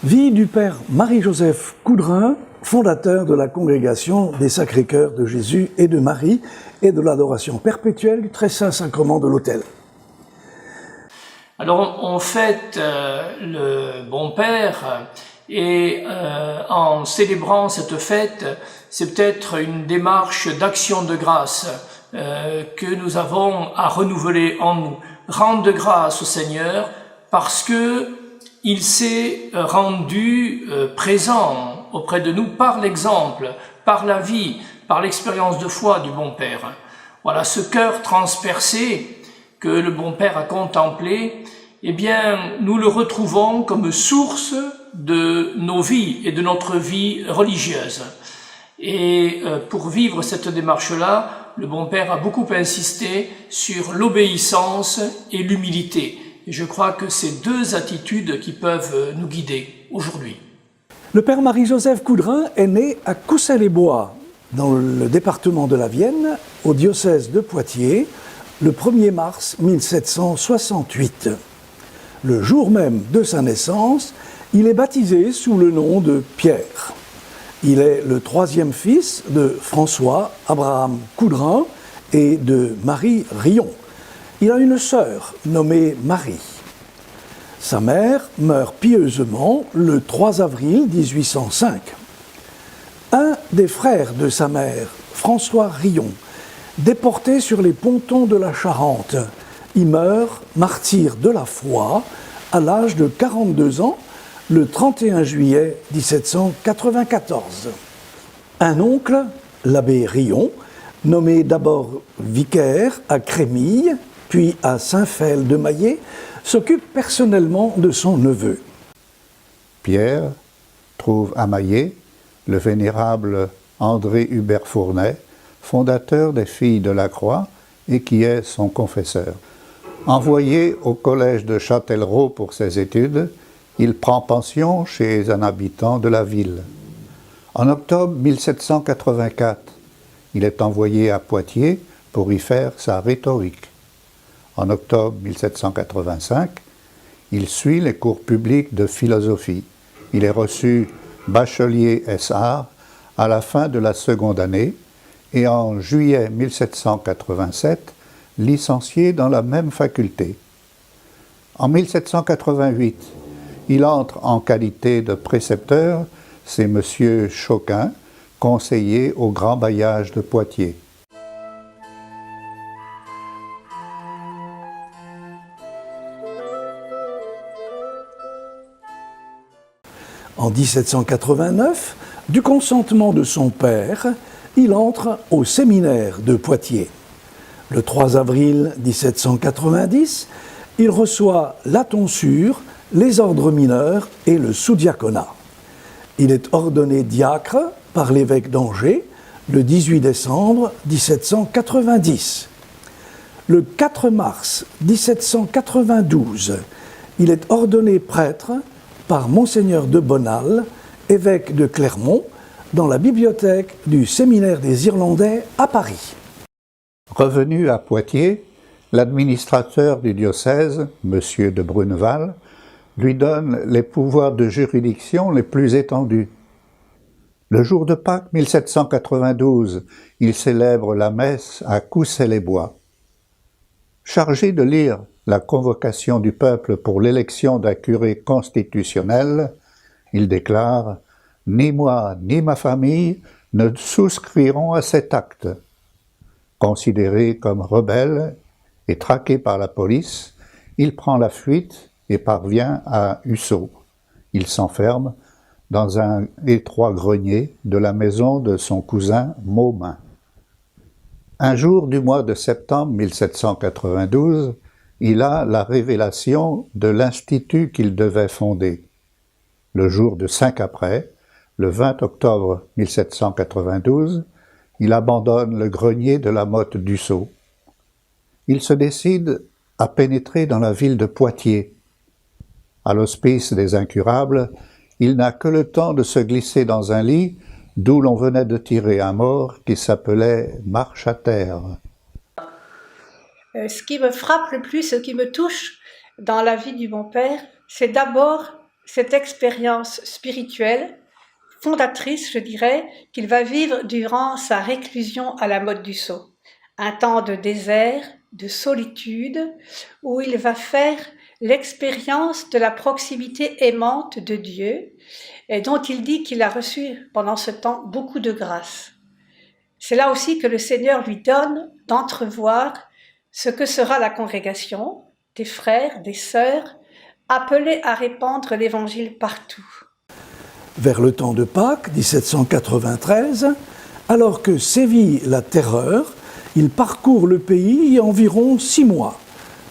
Vie du père Marie-Joseph Coudrin, fondateur de la congrégation des Sacrés-Cœurs de Jésus et de Marie et de l'adoration perpétuelle du Très Saint Sacrement de l'autel. Alors on fête le bon père et en célébrant cette fête, c'est peut-être une démarche d'action de grâce que nous avons à renouveler en nous. Rendre grâce au Seigneur parce que il s'est rendu présent auprès de nous par l'exemple, par la vie, par l'expérience de foi du bon Père. Voilà, ce cœur transpercé que le bon Père a contemplé, eh bien, nous le retrouvons comme source de nos vies et de notre vie religieuse. Et pour vivre cette démarche-là, le bon Père a beaucoup insisté sur l'obéissance et l'humilité. Et je crois que c'est deux attitudes qui peuvent nous guider aujourd'hui. Le père Marie-Joseph Coudrin est né à Coussay-les-Bois, dans le département de la Vienne, au diocèse de Poitiers, le 1er mars 1768. Le jour même de sa naissance, il est baptisé sous le nom de Pierre. Il est le troisième fils de François Abraham Coudrin et de Marie Rion. Il a une sœur nommée Marie. Sa mère meurt pieusement le 3 avril 1805. Un des frères de sa mère, François Rion, déporté sur les pontons de la Charente, y meurt martyr de la foi à l'âge de 42 ans, le 31 juillet 1794. Un oncle, l'abbé Rion, nommé d'abord vicaire à Crémille, puis à Saint-Phel-de-Maillé, s'occupe personnellement de son neveu. Pierre trouve à Maillé le vénérable André Hubert Fournet, fondateur des Filles de la Croix et qui est son confesseur. Envoyé au collège de Châtellerault pour ses études, il prend pension chez un habitant de la ville. En octobre 1784, il est envoyé à Poitiers pour y faire sa rhétorique. En octobre 1785, il suit les cours publics de philosophie. Il est reçu bachelier S.A. à la fin de la seconde année et en juillet 1787, licencié dans la même faculté. En 1788, il entre en qualité de précepteur chez M. Choquin, conseiller au Grand Bailliage de Poitiers. En 1789, du consentement de son père, il entre au séminaire de Poitiers. Le 3 avril 1790, il reçoit la tonsure, les ordres mineurs et le sous-diaconat. Il est ordonné diacre par l'évêque d'Angers le 18 décembre 1790. Le 4 mars 1792, il est ordonné prêtre par Monseigneur de Bonal, évêque de Clermont, dans la bibliothèque du séminaire des Irlandais à Paris. Revenu à Poitiers, l'administrateur du diocèse, M. de Bruneval, lui donne les pouvoirs de juridiction les plus étendus. Le jour de Pâques 1792, il célèbre la messe à Coussay-les-Bois. Chargé de lire la convocation du peuple pour l'élection d'un curé constitutionnel, il déclare « Ni moi ni ma famille ne souscrirons à cet acte ». Considéré comme rebelle et traqué par la police, il prend la fuite et parvient à Usseau. Il s'enferme dans un étroit grenier de la maison de son cousin Maumain. Un jour du mois de septembre 1792, il a la révélation de l'institut qu'il devait fonder. Le jour de 5 après, le 20 octobre 1792, il abandonne le grenier de la motte d'Usseau. Il se décide à pénétrer dans la ville de Poitiers. À l'hospice des incurables, il n'a que le temps de se glisser dans un lit d'où l'on venait de tirer un mort qui s'appelait Marche à terre. Ce qui me frappe le plus, ce qui me touche dans la vie du bon père, c'est d'abord cette expérience spirituelle, fondatrice, je dirais, qu'il va vivre durant sa réclusion à la Motte du Sceau. Un temps de désert, de solitude, où il va faire l'expérience de la proximité aimante de Dieu, et dont il dit qu'il a reçu pendant ce temps beaucoup de grâce. C'est là aussi que le Seigneur lui donne d'entrevoir ce que sera la congrégation, des frères, des sœurs, appelés à répandre l'Évangile partout. Vers le temps de Pâques, 1793, alors que sévit la terreur, il parcourt le pays environ 6 mois.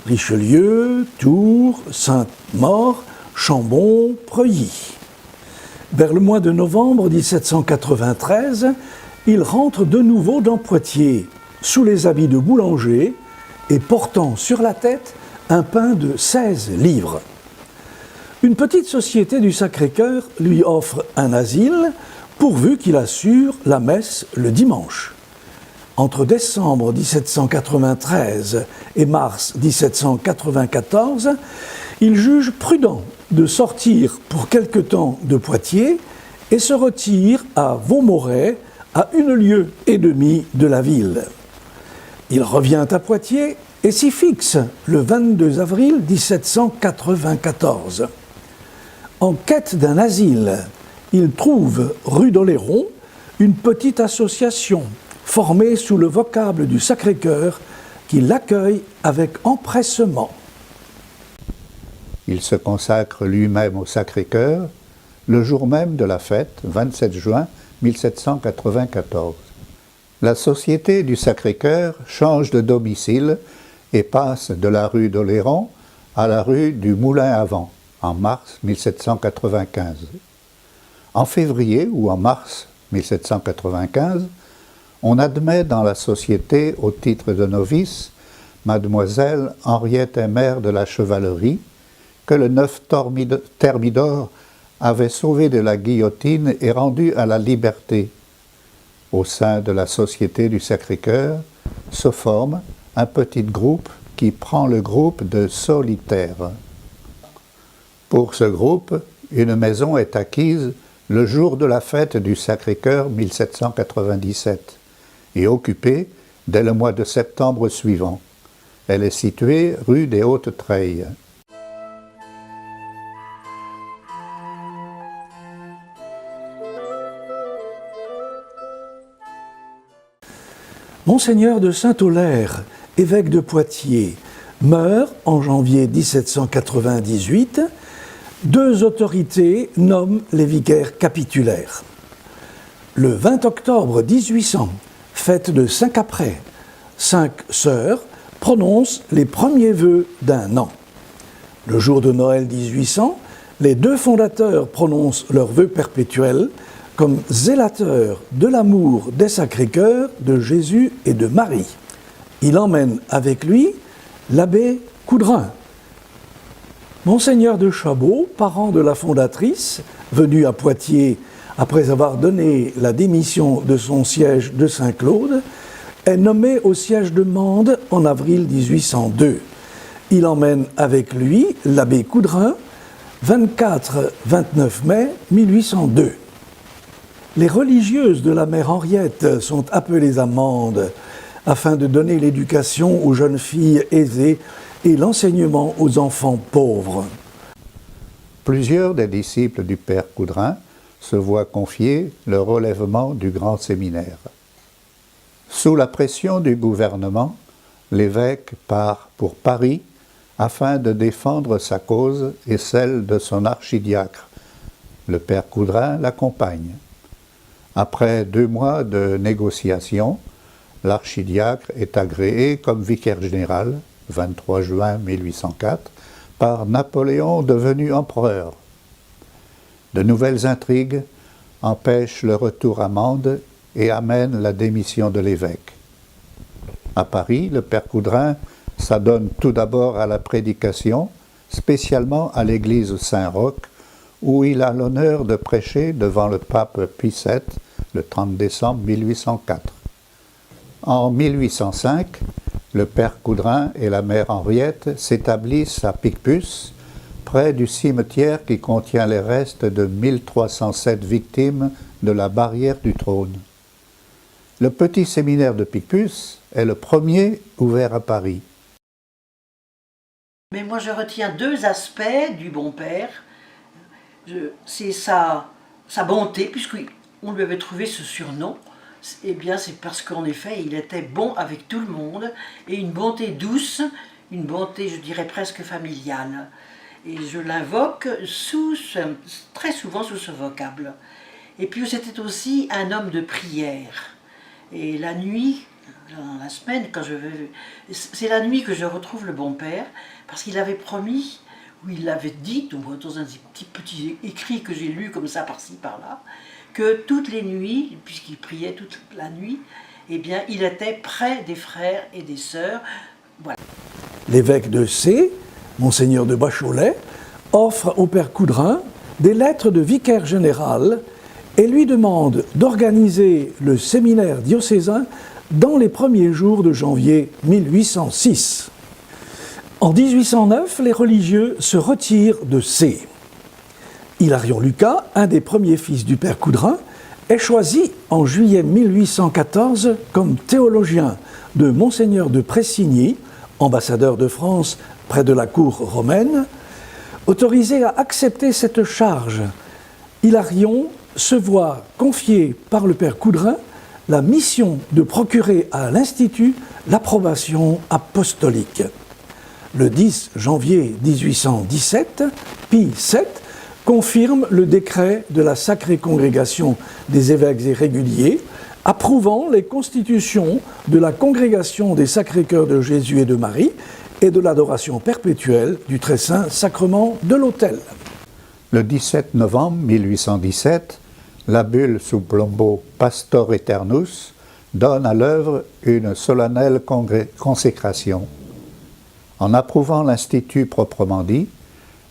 Richelieu, Tours, Sainte-Maure, Chambon, Preuilly. Vers le mois de novembre 1793, il rentre de nouveau dans Poitiers, sous les habits de boulanger et portant sur la tête un pain de 16 livres. Une petite société du Sacré-Cœur lui offre un asile pourvu qu'il assure la messe le dimanche. Entre décembre 1793 et mars 1794, il juge prudent de sortir pour quelque temps de Poitiers et se retire à Vaumaurais, à 1 lieue et demie de la ville. Il revient à Poitiers et s'y fixe le 22 avril 1794. En quête d'un asile, il trouve rue d'Oléron une petite association formée sous le vocable du Sacré-Cœur qui l'accueille avec empressement. Il se consacre lui-même au Sacré-Cœur le jour même de la fête, 27 juin 1794. La Société du Sacré-Cœur change de domicile et passe de la rue d'Oléron à la rue du Moulin à Vent, en mars 1795. En février ou en mars 1795, on admet dans la Société, au titre de novice, Mademoiselle Henriette Aymère de la Chevalerie, que le 9 Thermidor avait sauvée de la guillotine et rendue à la liberté. Au sein de la Société du Sacré-Cœur se forme un petit groupe qui prend le groupe de solitaires. Pour ce groupe, une maison est acquise le jour de la fête du Sacré-Cœur 1797 et occupée dès le mois de septembre suivant. Elle est située rue des Hautes-Treilles. Monseigneur de Saint-Aulaire, évêque de Poitiers, meurt en janvier 1798. 2 autorités nomment les vicaires capitulaires. Le 20 octobre 1800, fête de Saint-Caprais, 5 sœurs prononcent les premiers vœux d'un an. Le jour de Noël 1800, les 2 fondateurs prononcent leurs vœux perpétuels comme zélateurs de l'amour des Sacré-Cœurs, de Jésus et de Marie. Il emmène avec lui l'abbé Coudrin. Monseigneur de Chabot, parent de la fondatrice, venu à Poitiers après avoir donné la démission de son siège de Saint-Claude, est nommé au siège de Mende en avril 1802. Il emmène avec lui l'abbé Coudrin, 24-29 mai 1802. Les religieuses de la mère Henriette sont appelées à Mende afin de donner l'éducation aux jeunes filles aisées et l'enseignement aux enfants pauvres. Plusieurs des disciples du père Coudrin se voient confier le relèvement du grand séminaire. Sous la pression du gouvernement, l'évêque part pour Paris afin de défendre sa cause et celle de son archidiacre. Le père Coudrin l'accompagne. Après 2 mois de négociations, l'archidiacre est agréé comme vicaire général, 23 juin 1804, par Napoléon devenu empereur. De nouvelles intrigues empêchent le retour à Mende et amènent la démission de l'évêque. À Paris, le père Coudrin s'adonne tout d'abord à la prédication, spécialement à l'église Saint-Roch, où il a l'honneur de prêcher devant le pape Pie VII le 30 décembre 1804. En 1805, le père Coudrin et la mère Henriette s'établissent à Picpus, près du cimetière qui contient les restes de 1307 victimes de la barrière du trône. Le petit séminaire de Picpus est le premier ouvert à Paris. Mais moi je retiens deux aspects du bon père. C'est sa bonté, puisqu'on lui avait trouvé ce surnom. Eh bien c'est parce qu'en effet il était bon avec tout le monde, et une bonté douce, une bonté je dirais presque familiale. Et je l'invoque très souvent sous ce vocable. Et puis c'était aussi un homme de prière. Et la nuit, dans la semaine, c'est la nuit que je retrouve le bon père, parce qu'il avait promis, ou il l'avait dit, dans un petit écrit que j'ai lu comme ça par-ci par-là, que toutes les nuits, puisqu'il priait toute la nuit, eh bien il était près des frères et des sœurs. Voilà. L'évêque de C, Monseigneur de Bacholet, offre au père Coudrin des lettres de vicaire général et lui demande d'organiser le séminaire diocésain dans les premiers jours de janvier 1806. En 1809, les religieux se retirent de C. Hilarion Lucas, un des premiers fils du père Coudrin, est choisi en juillet 1814 comme théologien de Monseigneur de Pressigny, ambassadeur de France près de la cour romaine. Autorisé à accepter cette charge, Hilarion se voit confier par le père Coudrin la mission de procurer à l'Institut l'approbation apostolique. Le 10 janvier 1817, Pie VII confirme le décret de la Sacrée Congrégation des évêques et réguliers, approuvant les constitutions de la Congrégation des Sacrés-Cœurs de Jésus et de Marie et de l'adoration perpétuelle du très saint sacrement de l'autel. Le 17 novembre 1817, la bulle sous Plombo Pastor Aeternus donne à l'œuvre une solennelle consécration. En approuvant l'Institut proprement dit,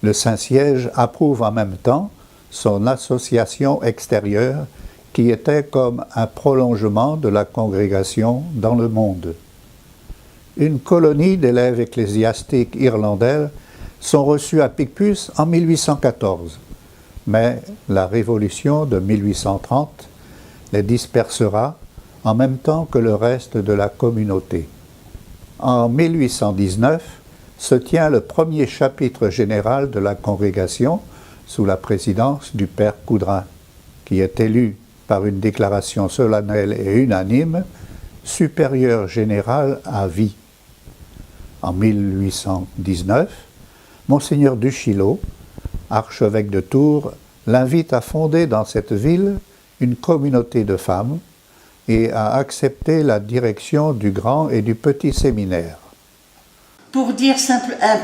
le Saint-Siège approuve en même temps son association extérieure qui était comme un prolongement de la congrégation dans le monde. Une colonie d'élèves ecclésiastiques irlandais sont reçus à Picpus en 1814, mais la Révolution de 1830 les dispersera en même temps que le reste de la communauté. En 1819 se tient le premier chapitre général de la congrégation sous la présidence du père Coudrin, qui est élu par une déclaration solennelle et unanime supérieur général à vie. En 1819, Monseigneur Duchilot, archevêque de Tours, l'invite à fonder dans cette ville une communauté de femmes et à accepter la direction du grand et du petit séminaire. Pour dire simple un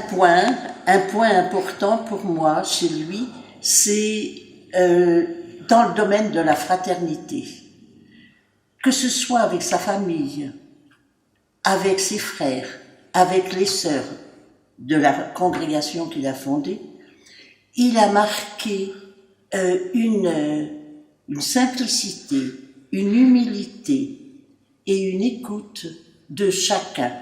point important pour moi chez lui, c'est dans le domaine de la fraternité. Que ce soit avec sa famille, avec ses frères, avec les sœurs de la congrégation qu'il a fondée, il a marqué une simplicité, une humilité et une écoute de chacun.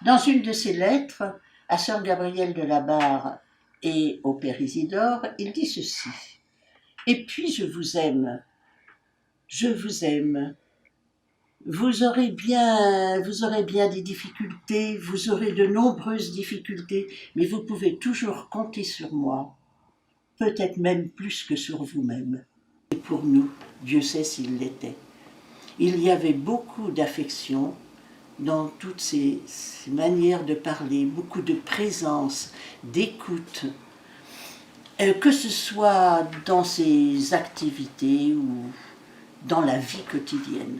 Dans une de ses lettres à sœur Gabrielle de la Barre et au père Isidore, il dit ceci: « Et puis je vous aime, vous aurez bien des difficultés, vous aurez de nombreuses difficultés, mais vous pouvez toujours compter sur moi, peut-être même plus que sur vous-même. » Et pour nous, Dieu sait s'il l'était. Il y avait beaucoup d'affection dans toutes ces manières de parler, beaucoup de présence, d'écoute, que ce soit dans ses activités ou dans la vie quotidienne,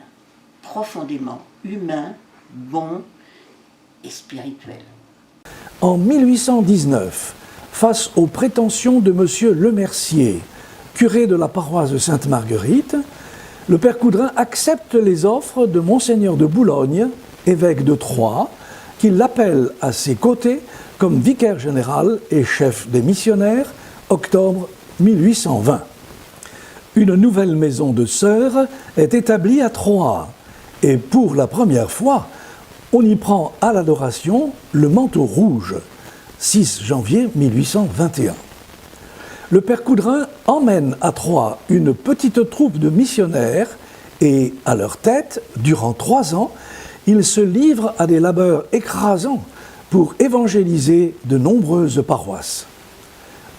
profondément humain, bon et spirituel. En 1819, face aux prétentions de M. Lemercier, curé de la paroisse de Sainte-Marguerite, le père Coudrin accepte les offres de Monseigneur de Boulogne, évêque de Troyes, qui l'appelle à ses côtés comme vicaire général et chef des missionnaires, octobre 1820. Une nouvelle maison de sœurs est établie à Troyes, et pour la première fois, on y prend à l'adoration le manteau rouge, 6 janvier 1821. Le père Coudrin emmène à Troyes une petite troupe de missionnaires et, à leur tête, durant 3 ans, il se livre à des labeurs écrasants pour évangéliser de nombreuses paroisses.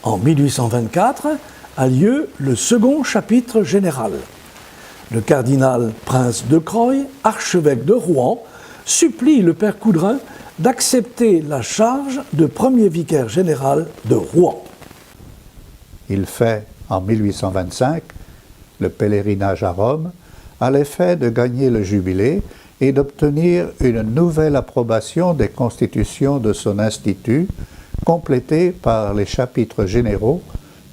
En 1824 a lieu le second chapitre général. Le cardinal Prince de Croÿ, archevêque de Rouen, supplie le père Coudrin d'accepter la charge de premier vicaire général de Rouen. Il fait, en 1825, le pèlerinage à Rome à l'effet de gagner le jubilé et d'obtenir une nouvelle approbation des constitutions de son institut, complétée par les chapitres généraux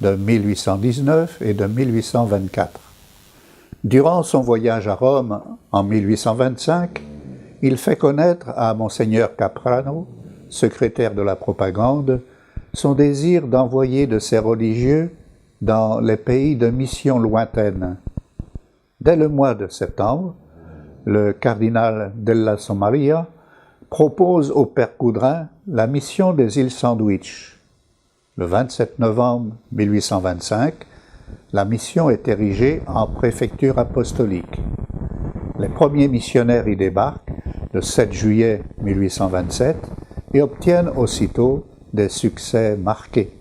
de 1819 et de 1824. Durant son voyage à Rome en 1825, il fait connaître à Monseigneur Caprano, secrétaire de la propagande, son désir d'envoyer de ses religieux dans les pays de mission lointaines. Dès le mois de septembre, le cardinal della Sommaria propose au père Coudrin la mission des îles Sandwich. Le 27 novembre 1825, la mission est érigée en préfecture apostolique. Les premiers missionnaires y débarquent le 7 juillet 1827 et obtiennent aussitôt des succès marqués.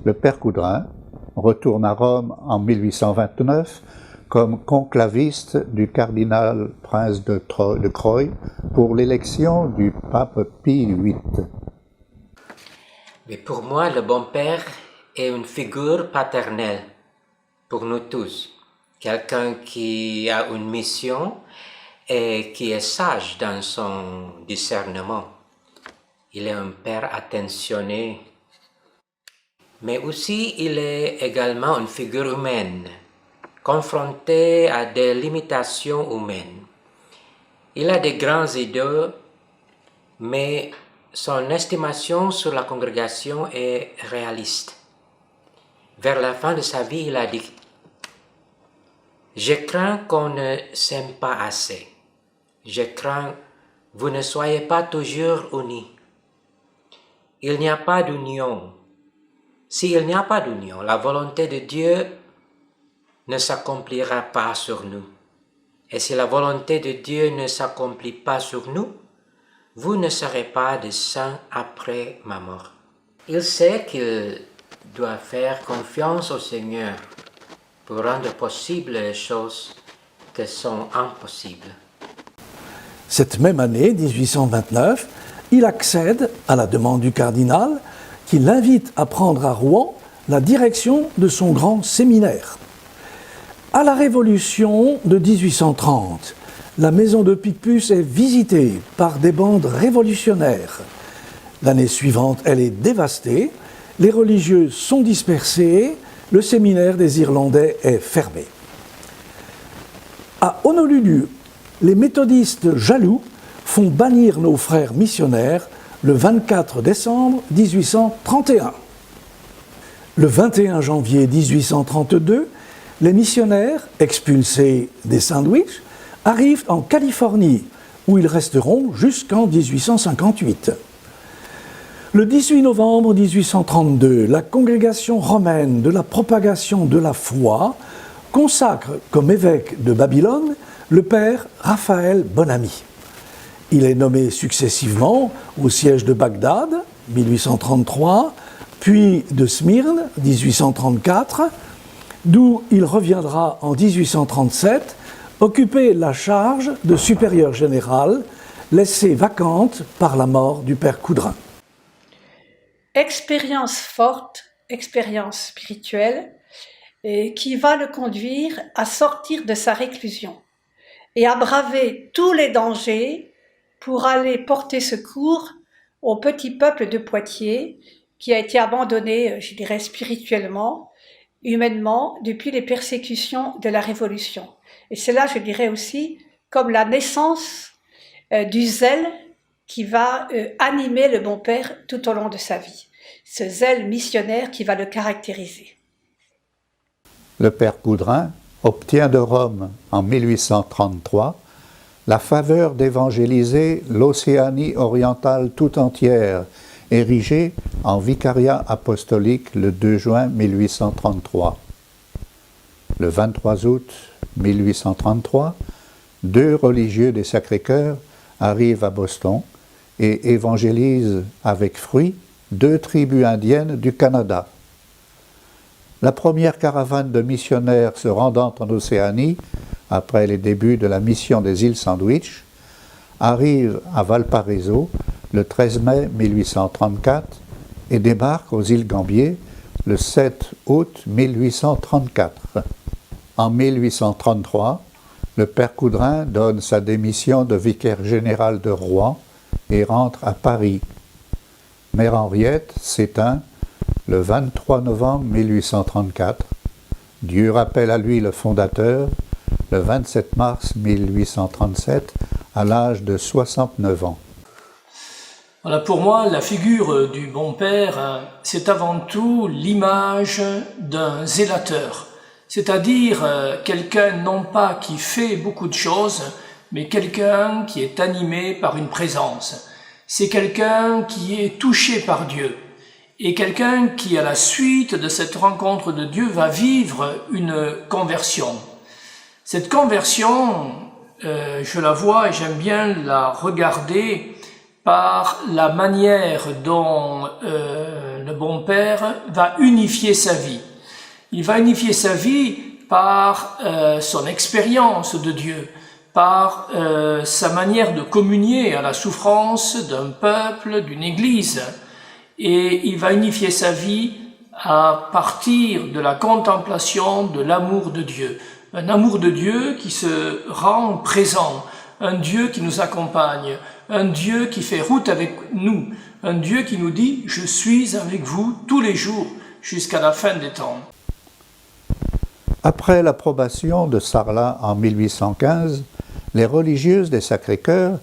Le père Coudrin retourne à Rome en 1829 comme conclaviste du cardinal Prince de Croÿ pour l'élection du pape Pie VIII. Mais pour moi, le bon-père est une figure paternelle pour nous tous. Quelqu'un qui a une mission et qui est sage dans son discernement. Il est un père attentionné, mais aussi il est également une figure humaine, confronté à des limitations humaines. Il a des grands idées, mais son estimation sur la congrégation est réaliste. Vers la fin de sa vie, il a dit « Je crains qu'on ne s'aime pas assez. Je crains que vous ne soyez pas toujours unis. Il n'y a pas d'union. S'il n'y a pas d'union, la volonté de Dieu ne s'accomplira pas sur nous. Et si la volonté de Dieu ne s'accomplit pas sur nous, vous ne serez pas des saints après ma mort. » Il sait qu'il doit faire confiance au Seigneur pour rendre possibles les choses qui sont impossibles. Cette même année, 1829, il accède, à la demande du cardinal, qui l'invite à prendre à Rouen la direction de son grand séminaire. À la Révolution de 1830, la maison de Picpus est visitée par des bandes révolutionnaires. L'année suivante, elle est dévastée, les religieux sont dispersés, le séminaire des Irlandais est fermé. À Honolulu, les méthodistes jaloux font bannir nos frères missionnaires le 24 décembre 1831. Le 21 janvier 1832, les missionnaires, expulsés des Sandwich, arrivent en Californie, où ils resteront jusqu'en 1858. Le 18 novembre 1832, la congrégation romaine de la propagation de la foi consacre comme évêque de Babylone le père Raphaël Bonamy. Il est nommé successivement au siège de Bagdad, 1833, puis de Smyrne, 1834, d'où il reviendra en 1837 occuper la charge de supérieur général, laissée vacante par la mort du père Coudrin. Expérience forte, expérience spirituelle, qui va le conduire à sortir de sa réclusion et à braver tous les dangers pour aller porter secours au petit peuple de Poitiers qui a été abandonné, je dirais, spirituellement, humainement, depuis les persécutions de la Révolution. Et c'est là, je dirais aussi, comme la naissance du zèle qui va animer le bon père tout au long de sa vie. Ce zèle missionnaire qui va le caractériser. Le père Coudrin obtient de Rome en 1833 la faveur d'évangéliser l'Océanie orientale tout entière érigé en vicariat apostolique le 2 juin 1833. Le 23 août 1833, 2 religieux des Sacré-Cœur arrivent à Boston et évangélisent avec fruit 2 tribus indiennes du Canada. La première caravane de missionnaires se rendant en Océanie, après les débuts de la mission des îles Sandwich, arrive à Valparaiso le 13 mai 1834 et débarque aux îles Gambier le 7 août 1834. En 1833, le père Coudrin donne sa démission de vicaire général de Rouen et rentre à Paris. Mère Henriette s'éteint le 23 novembre 1834. Dieu rappelle à lui le fondateur le 27 mars 1837 à l'âge de 69 ans. Voilà, pour moi, la figure du bon père, c'est avant tout l'image d'un zélateur, c'est-à-dire quelqu'un non pas qui fait beaucoup de choses, mais quelqu'un qui est animé par une présence. C'est quelqu'un qui est touché par Dieu et quelqu'un qui, à la suite de cette rencontre de Dieu, va vivre une conversion. Cette conversion, je la vois et j'aime bien la regarder par la manière dont le bon père va unifier sa vie. Il va unifier sa vie par son expérience de Dieu, par sa manière de communier à la souffrance d'un peuple, d'une église. Et il va unifier sa vie à partir de la contemplation de l'amour de Dieu. Un amour de Dieu qui se rend présent, un Dieu qui nous accompagne, un Dieu qui fait route avec nous, un Dieu qui nous dit « Je suis avec vous tous les jours jusqu'à la fin des temps ». Après l'approbation de Sarlat en 1815, les religieuses des Sacré-Cœur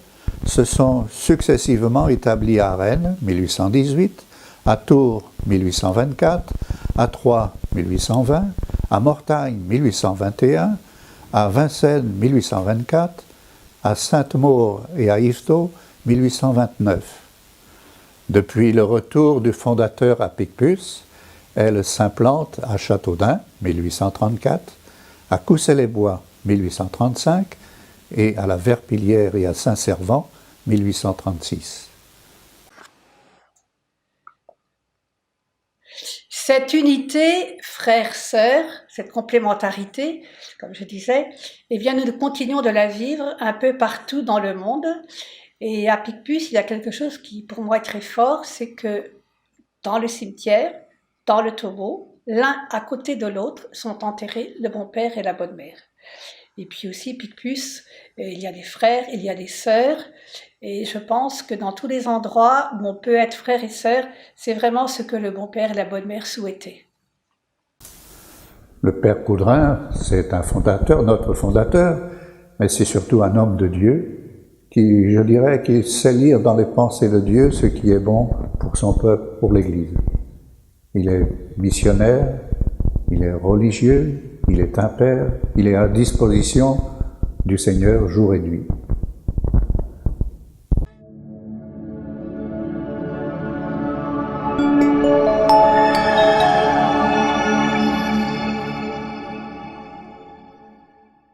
se sont successivement établies à Rennes, 1818, à Tours, 1824, à Troyes, 1820, à Mortagne, 1821, à Vincennes, 1824, à Sainte-Maure et à Yvetot, 1829. Depuis le retour du fondateur à Picpus, elle s'implante à Châteaudun, 1834, à Coussay-les-Bois, 1835, et à la Verpillière et à Saint-Servant, 1836. Cette unité, frères-sœurs, cette complémentarité, comme je disais, eh bien, nous continuons de la vivre un peu partout dans le monde. Et à Picpus, il y a quelque chose qui, pour moi, est très fort, c'est que dans le cimetière, dans le tombeau, l'un à côté de l'autre sont enterrés le bon père et la bonne mère. Et puis aussi, Picpus, il y a des frères, il y a des sœurs, et je pense que dans tous les endroits où on peut être frère et sœur, c'est vraiment ce que le bon père et la bonne mère souhaitaient. Le père Coudrin, c'est un fondateur, notre fondateur, mais c'est surtout un homme de Dieu qui, je dirais, qui sait lire dans les pensées de Dieu ce qui est bon pour son peuple, pour l'Église. Il est missionnaire, il est religieux, il est un père, il est à disposition du Seigneur jour et nuit.